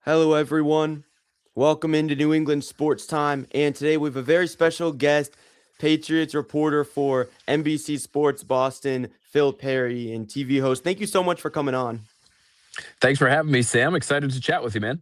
Hello, everyone. Welcome into New England Sports Time. And today we have a very special guest, Patriots reporter for NBC Sports Boston, Phil Perry, and TV host. Thank you so much for coming on. Thanks for having me, Sam. Excited to chat with you, man.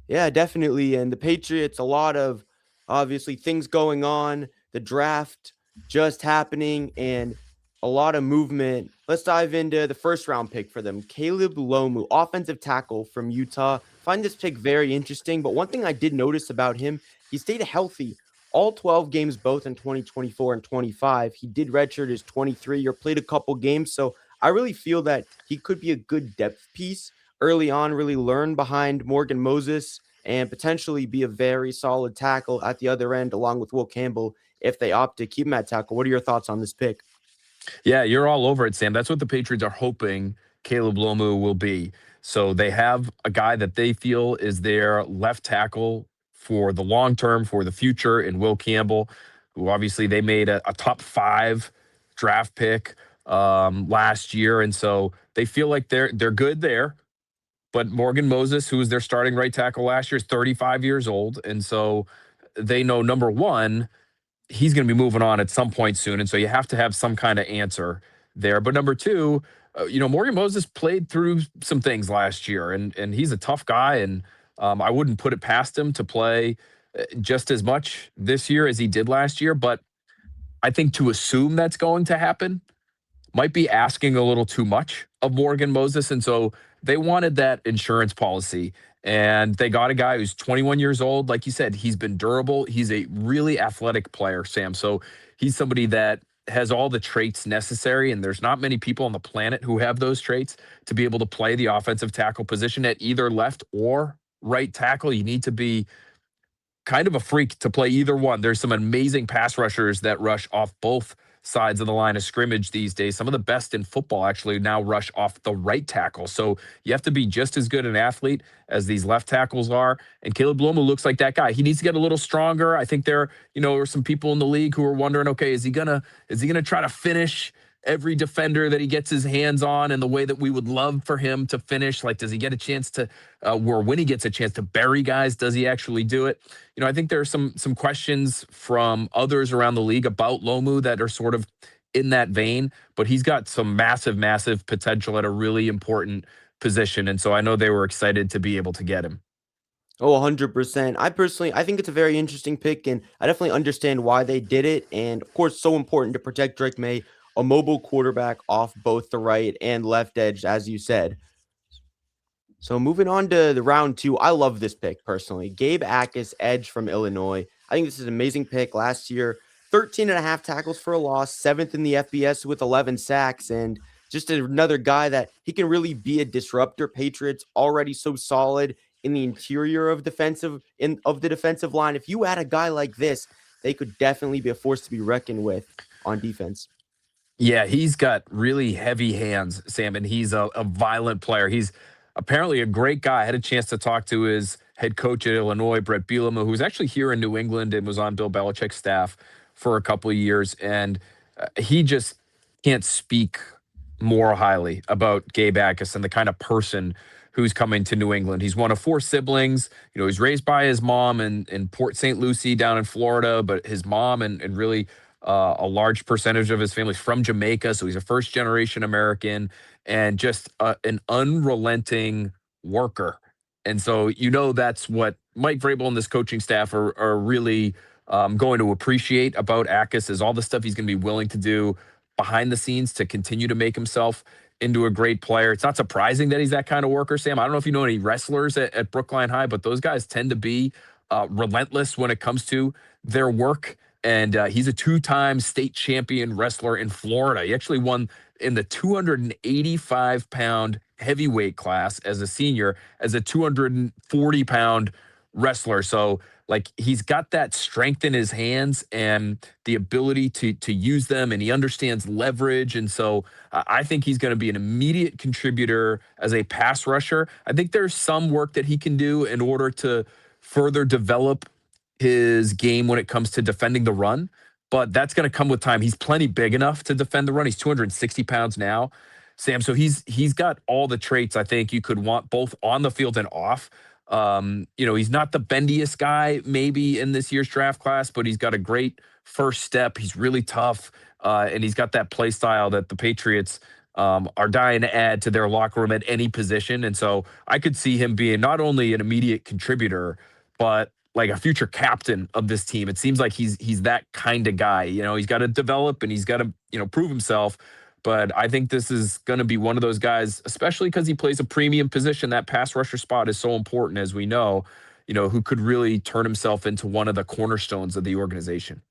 Yeah, definitely. And the Patriots, a lot of obviously things going on, the draft just happening, and a lot of movement. Let's dive into the first round pick for them. Caleb Lomu, offensive tackle from Utah. Find this pick very interesting, but one thing I did notice about him, he stayed healthy all 12 games, both in 2024 and 25. He did redshirt his 23 or played a couple games. So I really feel that he could be a good depth piece early on, really learn behind Morgan Moses and potentially be a very solid tackle at the other end, along with Will Campbell, if they opt to keep him at tackle. What are your thoughts on this pick? Yeah, you're all over it, Sam. That's what the Patriots are hoping Caleb Lomu will be. So they have a guy that they feel is their left tackle for the long term, for the future, in Will Campbell, who obviously they made a top five draft pick last year, and so they feel like they're good there. But Morgan Moses, who was their starting right tackle last year, is 35 years old, and so they know number one he's going to be moving on at some point soon. And so you have to have some kind of answer there. But number two, Morgan Moses played through some things last year, and he's a tough guy. And I wouldn't put it past him to play just as much this year as he did last year. But I think to assume that's going to happen might be asking a little too much of Morgan Moses. And so they wanted that insurance policy. And they got a guy who's 21 years old. Like you said, he's been durable. He's a really athletic player, Sam. So he's somebody that has all the traits necessary. And there's not many people on the planet who have those traits to be able to play the offensive tackle position at either left or right tackle. You need to be kind of a freak to play either one. There's some amazing pass rushers that rush off both sides of the line of scrimmage these days. Some of the best in football actually now rush off the right tackle. So you have to be just as good an athlete as these left tackles are. And Caleb Lomu looks like that guy. He needs to get a little stronger. I think there are some people in the league who are wondering, okay, is he gonna try to finish every defender that he gets his hands on in the way that we would love for him to finish? Like, does he get a chance to, or when he gets a chance to bury guys, does he actually do it? I think there are some questions from others around the league about Lomu that are sort of in that vein, but he's got some massive, massive potential at a really important position. And so I know they were excited to be able to get him. Oh, 100%. I think it's a very interesting pick, and I definitely understand why they did it. And of course, so important to protect Drake May, a mobile quarterback off both the right and left edge, as you said. So moving on to the round two, I love this pick personally. Gabe Akis, edge from Illinois. I think this is an amazing pick. Last year, 13 and a half tackles for a loss, seventh in the FBS with 11 sacks, and just another guy that he can really be a disruptor. Patriots already so solid in the interior of the defensive line. If you add a guy like this, they could definitely be a force to be reckoned with on defense. Yeah, he's got really heavy hands, Sam, and he's a violent player. He's apparently a great guy. I had a chance to talk to his head coach at Illinois, Brett Bielema, who's actually here in New England and was on Bill Belichick's staff for a couple of years. And he just can't speak more highly about Gabe Akis and the kind of person who's coming to New England. He's one of four siblings. He's raised by his mom in Port St. Lucie down in Florida, but his mom and really a large percentage of his family's from Jamaica. So he's a first generation American and just an unrelenting worker. And so, that's what Mike Vrabel and this coaching staff are really going to appreciate about Akis is all the stuff he's going to be willing to do behind the scenes to continue to make himself into a great player. It's not surprising that he's that kind of worker, Sam. I don't know if you know any wrestlers at Brookline High, but those guys tend to be relentless when it comes to their work. And he's a two-time state champion wrestler in Florida. He actually won in the 285-pound heavyweight class as a senior, as a 240-pound wrestler. So, like, he's got that strength in his hands and the ability to use them, and he understands leverage. And so I think he's going to be an immediate contributor as a pass rusher. I think there's some work that he can do in order to further develop his game when it comes to defending the run, but that's going to come with time. He's plenty big enough to defend the run. He's 260 pounds now, Sam. So he's got all the traits I think you could want both on the field and off He's not the bendiest guy maybe in this year's draft class, but he's got a great first step. He's really tough, and he's got that play style that the Patriots are dying to add to their locker room at any position. And so I could see him being not only an immediate contributor, but like a future captain of this team. It seems like he's that kind of guy. He's got to develop and he's got to prove himself. But I think this is going to be one of those guys, especially because he plays a premium position. That pass rusher spot is so important, as we know. Who could really turn himself into one of the cornerstones of the organization.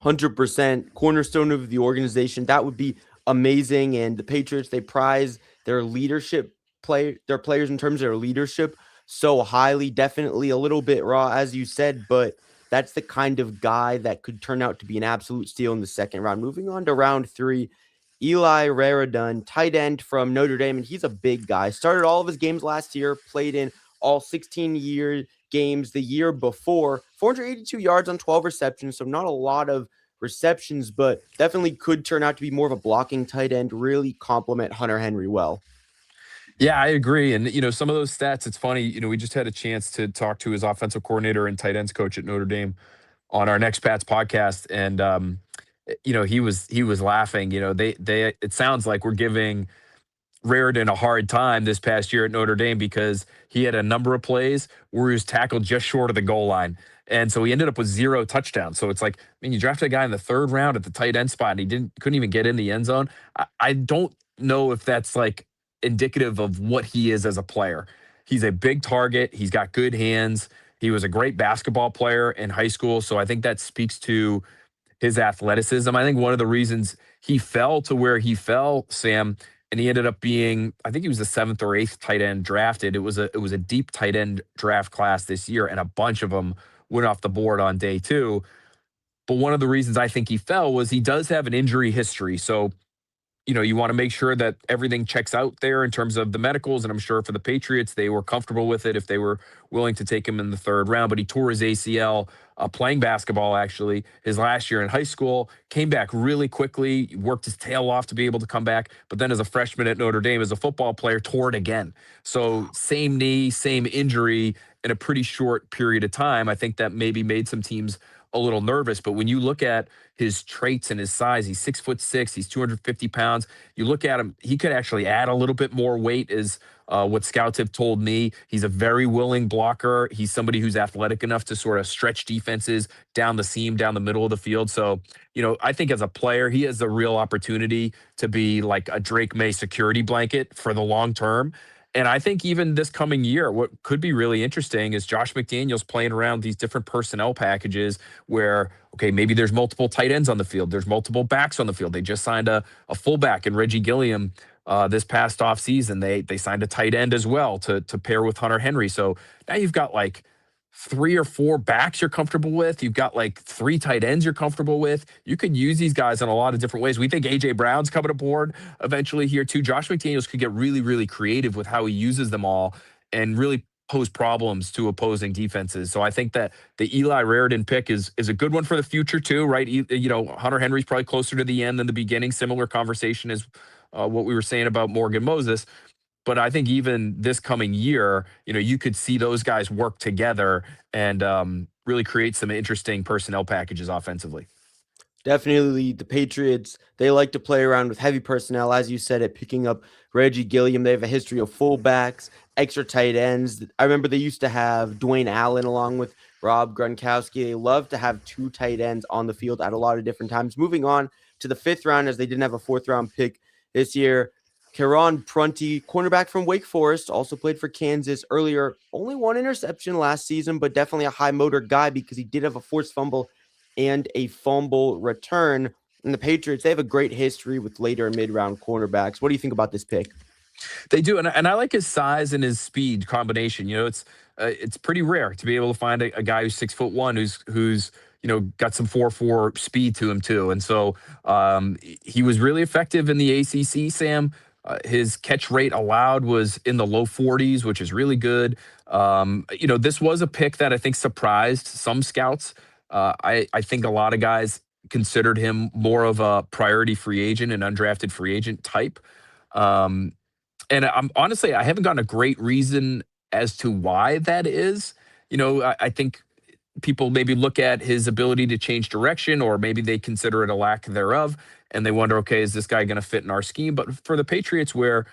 100% cornerstone of the organization. That would be amazing. And the Patriots, they prize their their players in terms of their leadership so highly. Definitely a little bit raw, as you said, but that's the kind of guy that could turn out to be an absolute steal in the second round. Moving on to round 3, Eli Raridon, tight end from Notre Dame, and he's a big guy. Started all of his games last year, played in all 16 games the year before, 482 yards on 12 receptions, so not a lot of receptions, but definitely could turn out to be more of a blocking tight end, really complement Hunter Henry well. Yeah, I agree. And, some of those stats, it's funny, we just had a chance to talk to his offensive coordinator and tight ends coach at Notre Dame on our Next Pats podcast. And, he was laughing, it sounds like we're giving Raridan a hard time this past year at Notre Dame because he had a number of plays where he was tackled just short of the goal line. And so he ended up with 0 touchdowns. So it's like, you drafted a guy in the 3rd round at the tight end spot and he couldn't even get in the end zone. I don't know if that's like indicative of what he is as a player. He's a big target. He's got good hands. He was a great basketball player in high school. So I think that speaks to his athleticism. I think one of the reasons he fell to where he fell, Sam, and he ended up being, I think he was the 7th or 8th tight end drafted. It was a deep tight end draft class this year, and a bunch of them went off the board on day 2. But one of the reasons I think he fell was he does have an injury history. So you want to make sure that everything checks out there in terms of the medicals. And I'm sure for the Patriots, they were comfortable with it if they were willing to take him in the 3rd round. But he tore his ACL playing basketball, actually, his last year in high school, came back really quickly, worked his tail off to be able to come back. But then as a freshman at Notre Dame, as a football player, tore it again. So same knee, same injury in a pretty short period of time. I think that maybe made some teams a little nervous. But when you look at his traits and his size, he's 6'6", he's 250 pounds. You look at him, he could actually add a little bit more weight, is what scouts have told me. He's a very willing blocker. He's somebody who's athletic enough to sort of stretch defenses down the seam, down the middle of the field. So, I think as a player, he has the real opportunity to be like a Drake May security blanket for the long term. And I think even this coming year, what could be really interesting is Josh McDaniels playing around these different personnel packages where, okay, maybe there's multiple tight ends on the field. There's multiple backs on the field. They just signed a fullback in Reggie Gilliam this past offseason. They signed a tight end as well to pair with Hunter Henry. So now you've got like 3 or 4 backs you're comfortable with. You've got like 3 tight ends you're comfortable with. You could use these guys in a lot of different ways. We think A.J. Brown's coming aboard eventually here too. Josh McDaniels could get really, really creative with how he uses them all and really pose problems to opposing defenses. So I think that the Eli Raridon pick is a good one for the future too, right? Hunter Henry's probably closer to the end than the beginning. Similar conversation as what we were saying about Morgan Moses. But I think even this coming year, you could see those guys work together and really create some interesting personnel packages offensively. Definitely the Patriots, they like to play around with heavy personnel, as you said, at picking up Reggie Gilliam. They have a history of fullbacks, extra tight ends. I remember they used to have Dwayne Allen along with Rob Gronkowski. They love to have 2 tight ends on the field at a lot of different times. Moving on to the 5th round, as they didn't have a 4th round pick this year, Karan Prunty, cornerback from Wake Forest, also played for Kansas earlier. Only 1 interception last season, but definitely a high motor guy because he did have a forced fumble and a fumble return. And the Patriots, they have a great history with later and mid-round cornerbacks. What do you think about this pick? They do, and I like his size and his speed combination. It's pretty rare to be able to find a guy who's 6'1", who's got some 4.4 speed to him too. And so he was really effective in the ACC. Sam, his catch rate allowed was in the low 40s, which is really good. This was a pick that I think surprised some scouts. I think a lot of guys considered him more of a priority free agent, an undrafted free agent type. And I'm honestly, I haven't gotten a great reason as to why that is. I think people maybe look at his ability to change direction, or maybe they consider it a lack thereof, and they wonder, okay, is this guy going to fit in our scheme? But for the Patriots, where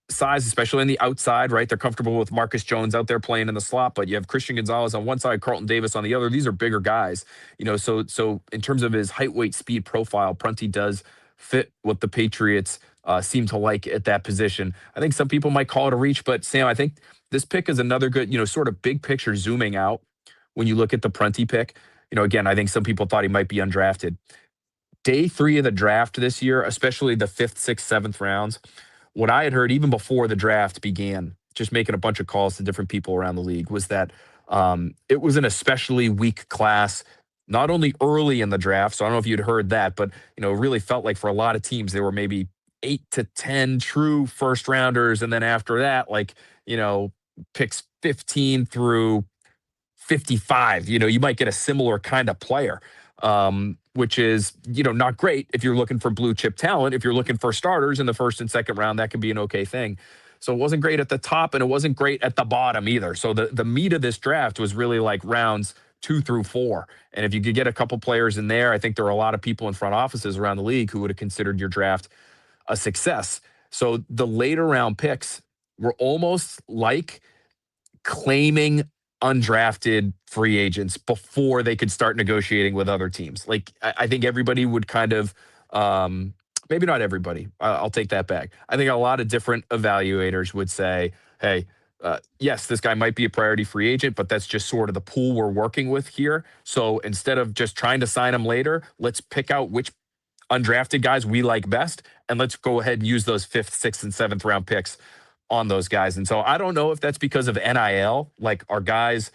size, especially on the outside, right? They're comfortable with Marcus Jones out there playing in the slot, but you have Christian Gonzalez on one side, Carlton Davis on the other. These are bigger guys, So in terms of his height, weight, speed profile, Prunty does fit what the Patriots seem to like at that position. I think some people might call it a reach, but Sam, I think this pick is another good, sort of big picture zooming out. When you look at the Prunty pick, again, I think some people thought he might be undrafted. Day 3 of the draft this year, especially the 5th, 6th, 7th rounds, what I had heard even before the draft began, just making a bunch of calls to different people around the league, was that it was an especially weak class, not only early in the draft. So I don't know if you'd heard that, but it really felt like for a lot of teams, there were maybe 8 to 10 true first rounders. And then after that, picks 15 through 55, you might get a similar kind of player, which is, not great if you're looking for blue chip talent. If you're looking for starters in the first and second round, that can be an okay thing. So it wasn't great at the top and it wasn't great at the bottom either. So the meat of this draft was really like rounds 2 through 4. And if you could get a couple players in there, I think there are a lot of people in front offices around the league who would have considered your draft a success. So the later round picks were almost like claiming undrafted free agents before they could start negotiating with other teams. Like I think everybody would kind of, maybe not everybody. I'll take that back. I think a lot of different evaluators would say, "Hey, yes, this guy might be a priority free agent, but that's just sort of the pool we're working with here. So instead of just trying to sign him later, let's pick out which undrafted guys we like best, and let's go ahead and use those 5th, 6th, and 7th round picks on those guys." And so I don't know if that's because of NIL, like are guys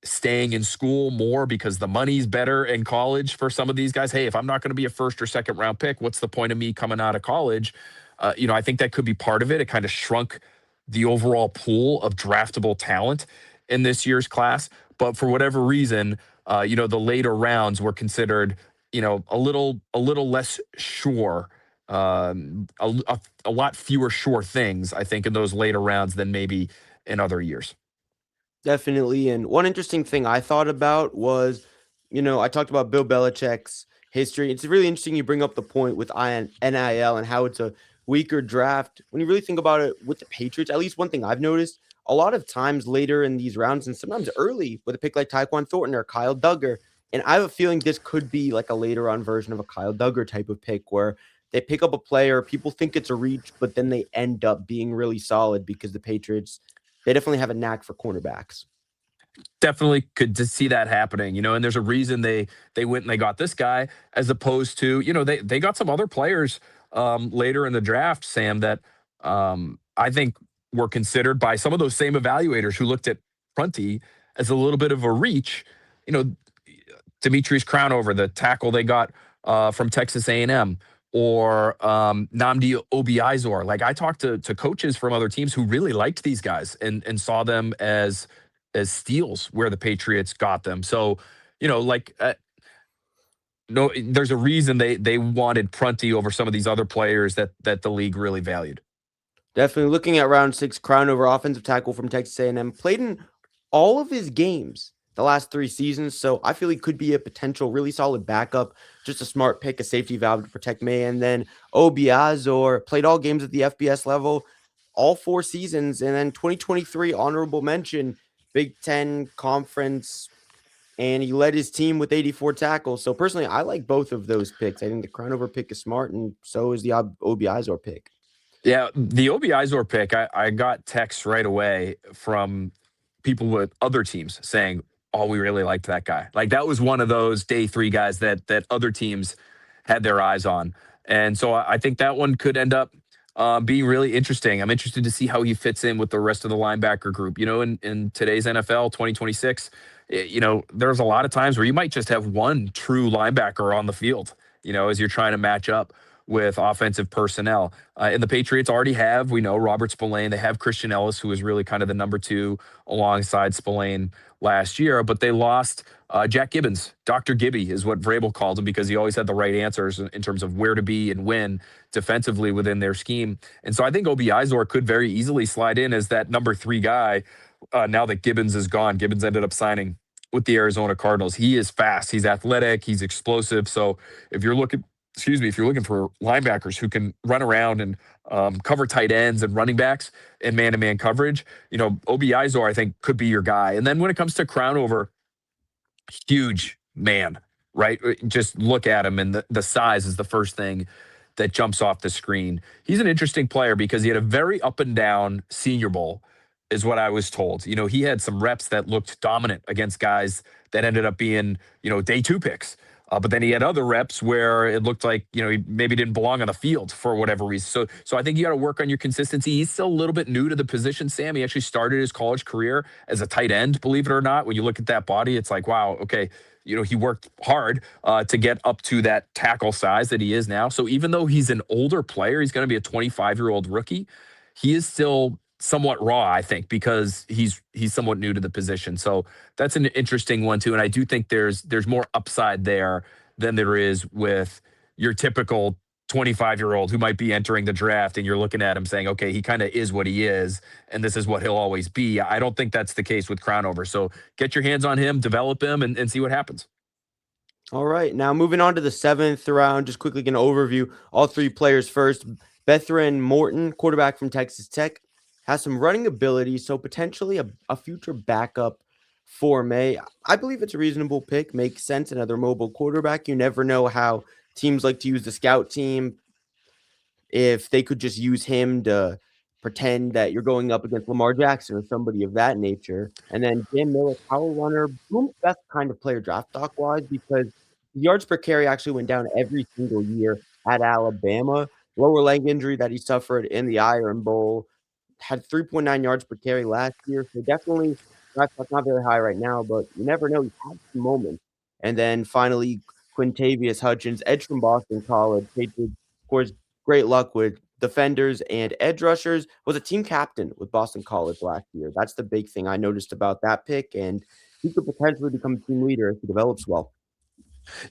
staying in school more because the money's better in college for some of these guys. Hey, if I'm not going to be a first or second round pick, what's the point of me coming out of college? I think that could be part of it. It kind of shrunk the overall pool of draftable talent in this year's class. But for whatever reason, the later rounds were considered, a little less sure, a lot fewer sure things, I think, in those later rounds than maybe in other years. Definitely. And one interesting thing I thought about was, I talked about Bill Belichick's history. It's really interesting you bring up the point with NIL and how it's a weaker draft. When you really think about it with the Patriots, at least one thing I've noticed, a lot of times later in these rounds and sometimes early with a pick like Tyquan Thornton or Kyle Duggar. And I have a feeling this could be like a later on version of a Kyle Duggar type of pick where they pick up a player, people think it's a reach, but then they end up being really solid because the Patriots, they definitely have a knack for cornerbacks. Definitely could see that happening, and there's a reason they went and they got this guy as opposed to, they got some other players later in the draft, Sam, that I think were considered by some of those same evaluators who looked at Prunty as a little bit of a reach. Demetrius Crownover, the tackle they got from Texas A&M, or Nnamdi Obiizor. Like I talked to coaches from other teams who really liked these guys and saw them as steals where the Patriots got them. So, no, there's a reason they wanted Prunty over some of these other players that the league really valued. Definitely looking at round 6, Crownover, offensive tackle from Texas A&M, played in all of his games the last 3 seasons. So I feel he could be a potential really solid backup, just a smart pick, a safety valve to protect me. And then Obiizor played all games at the FBS level, all 4 seasons. And then 2023 honorable mention, Big Ten Conference, and he led his team with 84 tackles. So personally, I like both of those picks. I think the Crownover pick is smart, and so is the Obiizor pick. Yeah, the Obiizor pick, I got texts right away from people with other teams saying, "Oh, we really liked that guy." Like that was one of those day 3 guys that other teams had their eyes on, and so I think that one could end up being really interesting. I'm interested to see how he fits in with the rest of the linebacker group. In today's NFL 2026, there's a lot of times where you might just have one true linebacker on the field, as you're trying to match up with offensive personnel. And the Patriots already have, we know, Robert Spillane. They have Christian Ellis, who was really kind of the number 2 alongside Spillane last year, but they lost Jack Gibbons. Dr. Gibby is what Vrabel called him because he always had the right answers in terms of where to be and when defensively within their scheme. And so I think Obiizor could very easily slide in as that number 3 guy now that Gibbons is gone. Gibbons ended up signing with the Arizona Cardinals. He is fast. He's athletic. He's explosive. So if you're looking, excuse me, if you're looking for linebackers who can run around and cover tight ends and running backs in man-to-man coverage, Obi Izor, I think, could be your guy. And then when it comes to Crownover, huge man, right? Just look at him, and the size is the first thing that jumps off the screen. He's an interesting player because he had a very up and down Senior Bowl, is what I was told. He had some reps that looked dominant against guys that ended up being, day two picks. But then he had other reps where it looked like he maybe didn't belong on the field for whatever reason. So I think you got to work on your consistency. He's still a little bit new to the position. Sam, he actually started his college career as a tight end. Believe it or not, when you look at that body, it's like, wow, okay, he worked hard to get up to that tackle size that he is now. So even though he's an older player, he's going to be a 25-year-old rookie. He is still somewhat raw, I think, because he's somewhat new to the position. So that's an interesting one too. And I do think there's more upside there than there is with your typical 25-year-old who might be entering the draft and you're looking at him saying, okay, he kind of is what he is, and this is what he'll always be. I don't think that's the case with Crownover. So get your hands on him, develop him, and see what happens. All right, now moving on to the seventh round, just quickly going to overview all three players first. Bethran Morton, quarterback from Texas Tech, has some running ability, so potentially a future backup for May. I believe it's a reasonable pick, makes sense. Another mobile quarterback. You never know how teams like to use the scout team. If they could just use him to pretend that you're going up against Lamar Jackson or somebody of that nature. And then Jam Miller, power runner, boom, best kind of player draft stock wise because yards per carry actually went down every single year at Alabama. Lower leg injury that he suffered in the Iron Bowl, had 3.9 yards per carry last year. So definitely draft stock not very high right now, but you never know. He's had some moments. And then finally, Quintavious Hutchins, edge from Boston College. Patriots, of course, great luck with defenders and edge rushers. Was a team captain with Boston College last year. That's the big thing I noticed about that pick, and he could potentially become a team leader if he develops well.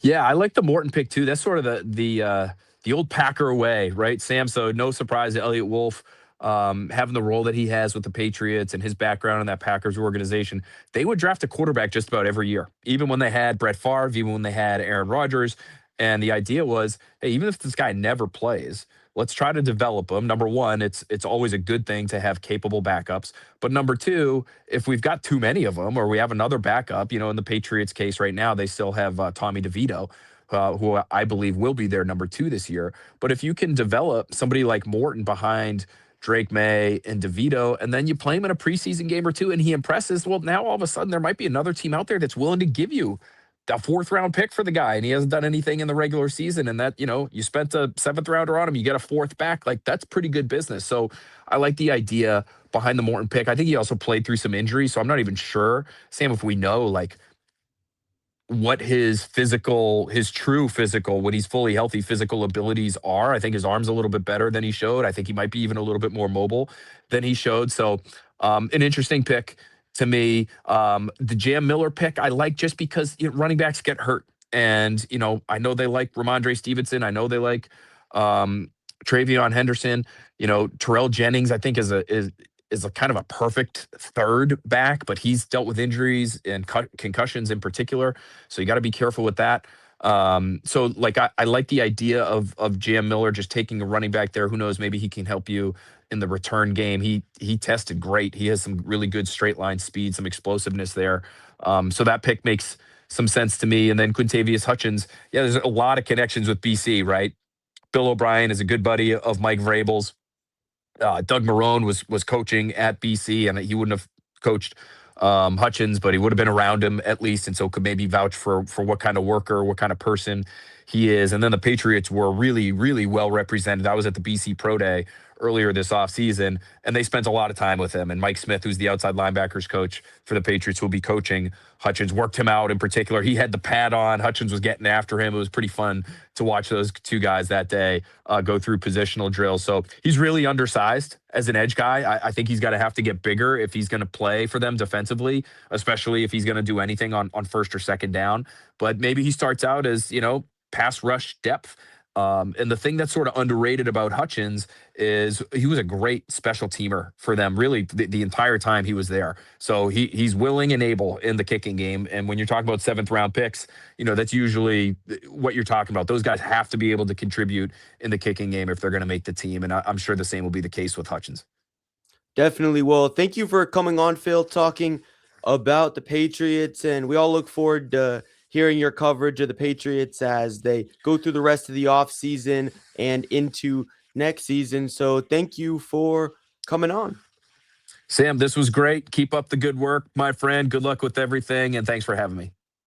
Yeah, I like the Morton pick too. That's sort of the old Packer way, right, Sam? So no surprise that Elliott Wolf, having the role that he has with the Patriots and his background in that Packers organization, they would draft a quarterback just about every year, even when they had Brett Favre, even when they had Aaron Rodgers. And the idea was, hey, even if this guy never plays, let's try to develop him. Number one, it's always a good thing to have capable backups. But number two, if we've got too many of them, or we have another backup, in the Patriots case right now, they still have Tommy DeVito, who I believe will be their number two this year. But if you can develop somebody like Morton behind Drake May and DeVito, and then you play him in a preseason game or two and he impresses, well, now all of a sudden there might be another team out there that's willing to give you a fourth round pick for the guy, and he hasn't done anything in the regular season. And that, you spent a seventh rounder on him, you get a fourth back. Like, that's pretty good business. So I like the idea behind the Morton pick. I think he also played through some injuries. So I'm not even sure, Sam, if we know like what his true physical, when he's fully healthy, physical abilities are. I think his arm's a little bit better than he showed. I think he might be even a little bit more mobile than he showed. So an interesting pick to me. The Jam Miller pick I like just because running backs get hurt. And, I know they like Ramondre Stevenson. I know they like Travion Henderson. Terrell Jennings, I think, is a kind of a perfect third back, but he's dealt with injuries and concussions in particular. So you got to be careful with that. So like I like the idea of Jam Miller just taking a running back there. Who knows? Maybe he can help you in the return game. He tested great. He has some really good straight line speed, some explosiveness there. So that pick makes some sense to me. And then Quintavious Hutchins. Yeah, there's a lot of connections with BC, right? Bill O'Brien is a good buddy of Mike Vrabel's. Doug Marrone was coaching at BC, and he wouldn't have coached Hutchins, but he would have been around him at least, and so could maybe vouch for what kind of worker, what kind of person he is. And then the Patriots were really, really well represented. I was at the BC Pro Day earlier this offseason, and they spent a lot of time with him. And Mike Smith, who's the outside linebackers coach for the Patriots, will be coaching Hutchins, worked him out in particular. He had the pad on. Hutchins was getting after him. It was pretty fun to watch those two guys that day go through positional drills. So he's really undersized as an edge guy. I think he's got to have to get bigger if he's going to play for them defensively, especially if he's going to do anything on first or second down. But maybe he starts out as, pass rush depth. And the thing that's sort of underrated about Hutchins is he was a great special teamer for them, really, the entire time he was there. So he's willing and able in the kicking game. And when you're talking about seventh round picks, that's usually what you're talking about. Those guys have to be able to contribute in the kicking game if they're going to make the team. And I'm sure the same will be the case with Hutchins. Definitely. Well, thank you for coming on, Phil, talking about the Patriots. And we all look forward to hearing your coverage of the Patriots as they go through the rest of the offseason and into next season. So thank you for coming on. Sam, this was great. Keep up the good work, my friend. Good luck with everything. And thanks for having me.